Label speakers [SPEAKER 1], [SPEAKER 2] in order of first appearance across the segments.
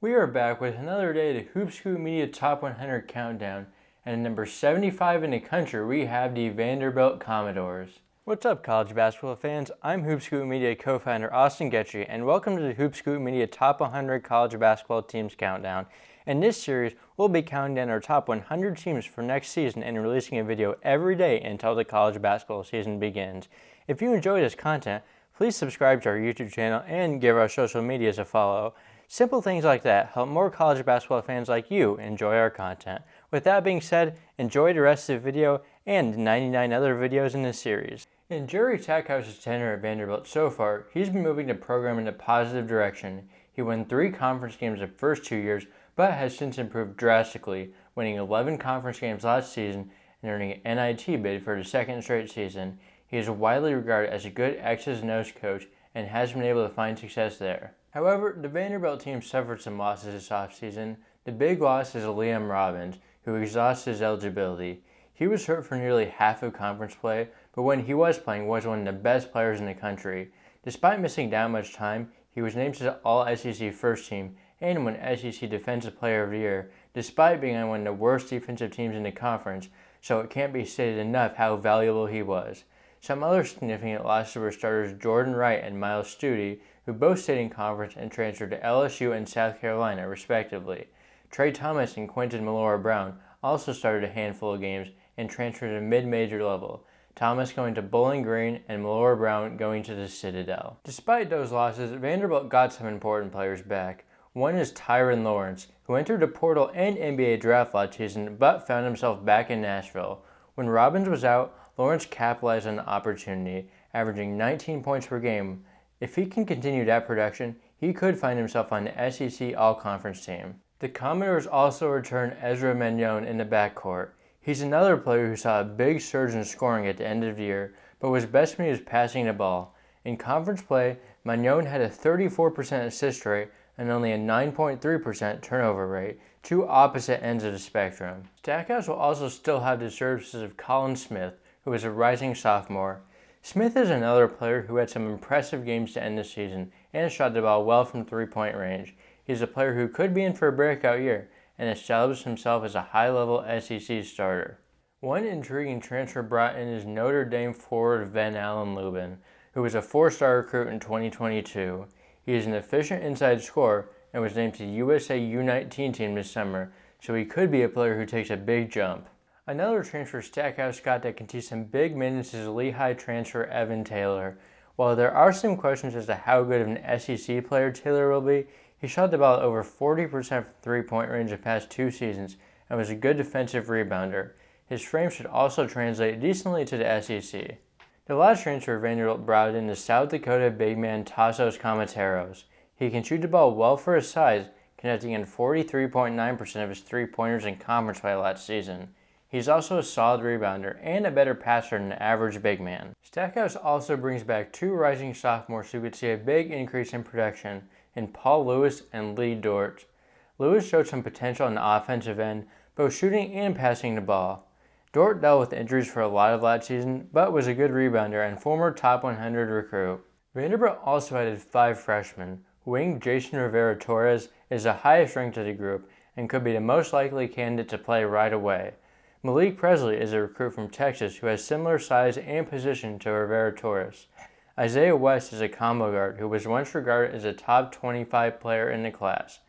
[SPEAKER 1] We are back with another day of the Hoop Scoop Media Top 100 Countdown, and at number 75 in the country, we have the Vanderbilt Commodores. What's up, college basketball fans? I'm Hoop Scoop Media co-founder Austin Getchy, and welcome to the Hoop Scoop Media Top 100 College Basketball Teams Countdown. In this series, we'll be counting down our top 100 teams for next season and releasing a video every day until the college basketball season begins. If you enjoy this content, please subscribe to our YouTube channel and give our social medias a follow. Simple things like that help more college basketball fans like you enjoy our content. With that being said, enjoy the rest of the video and 99 other videos in this series. In Jerry Stackhouse's tenure at Vanderbilt so far, he's been moving the program in a positive direction. He won 3 conference games the first 2 years, but has since improved drastically, winning 11 conference games last season and earning an NIT bid for the second straight season. He is widely regarded as a good X's and O's coach and has been able to find success there. However, the Vanderbilt team suffered some losses this offseason. The big loss is Liam Robbins, who exhausted his eligibility. He was hurt for nearly half of conference play, but when he was playing, was one of the best players in the country. Despite missing that much time, he was named to the All-SEC First Team and won SEC Defensive Player of the Year, despite being on one of the worst defensive teams in the conference, so it can't be stated enough how valuable he was. Some other significant losses were starters Jordan Wright and Miles Studi, who both stayed in conference and transferred to LSU and South Carolina, respectively. Trey Thomas and Quentin Malora-Brown also started a handful of games and transferred to mid-major level, Thomas going to Bowling Green and Malora-Brown going to the Citadel. Despite those losses, Vanderbilt got some important players back. One is Tyron Lawrence, who entered the portal and NBA draft last season but found himself back in Nashville. When Robbins was out, Lawrence capitalized on the opportunity, averaging 19 points per game. If he can continue that production, he could find himself on the SEC All-Conference team. The Commodores also returned Ezra Manjon in the backcourt. He's another player who saw a big surge in scoring at the end of the year, but was best when he was passing the ball. In conference play, Manjon had a 34% assist rate and only a 9.3% turnover rate, two opposite ends of the spectrum. Stackhouse will also still have the services of Colin Smith, who is a rising sophomore. Smith is another player who had some impressive games to end the season and shot the ball well from three-point range. He's a player who could be in for a breakout year and established himself as a high-level SEC starter. One intriguing transfer brought in is Notre Dame forward Van Allen Lubin, who was a 4-star recruit in 2022. He is an efficient inside scorer and was named to the USA U19 team this summer, so he could be a player who takes a big jump. Another transfer Stackhouse got that can see some big minutes is Lehigh transfer Evan Taylor. While there are some questions as to how good of an SEC player Taylor will be, he shot the ball over 40% from three-point range the past 2 seasons and was a good defensive rebounder. His frame should also translate decently to the SEC. The last transfer Vanderbilt brought in is South Dakota big man Tassos Kamateros. He can shoot the ball well for his size, connecting in 43.9% of his three-pointers in conference play last season. He's also a solid rebounder and a better passer than an average big man. Stackhouse also brings back 2 rising sophomores who could see a big increase in production in Paul Lewis and Lee Dort. Lewis showed some potential on the offensive end, both shooting and passing the ball. Dort dealt with injuries for a lot of last season, but was a good rebounder and former top 100 recruit. Vanderbilt also added 5 freshmen. Wing Jason Rivera-Torres is the highest ranked of the group and could be the most likely candidate to play right away. Malik Presley is a recruit from Texas who has similar size and position to Rivera-Torres. Isaiah West is a combo guard who was once regarded as a top 25 player in the class.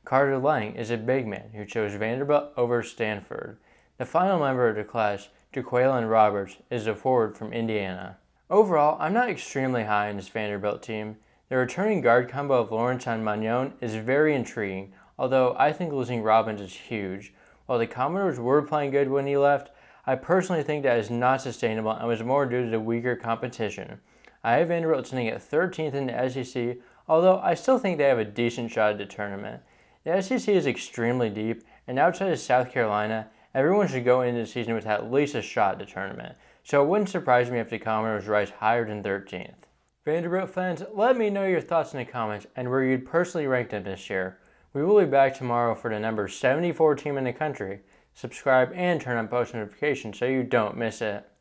[SPEAKER 1] Carter Lang is a big man who chose Vanderbilt over Stanford. The final member of the class, DeQuaylen Roberts, is a forward from Indiana. Overall, I'm not extremely high on this Vanderbilt team. The returning guard combo of Lawrence and Manjon is very intriguing, although I think losing Robbins is huge. While the Commodores were playing good when he left, I personally think that is not sustainable and was more due to the weaker competition. I have Vanderbilt sitting at 13th in the SEC, although I still think they have a decent shot at the tournament. The SEC is extremely deep, and outside of South Carolina, everyone should go into the season with at least a shot at the tournament, so it wouldn't surprise me if the Commodores rise higher than 13th. Vanderbilt fans, let me know your thoughts in the comments and where you'd personally rank them this year. We will be back tomorrow for the number 74 team in the country. Subscribe and turn on post notifications so you don't miss it.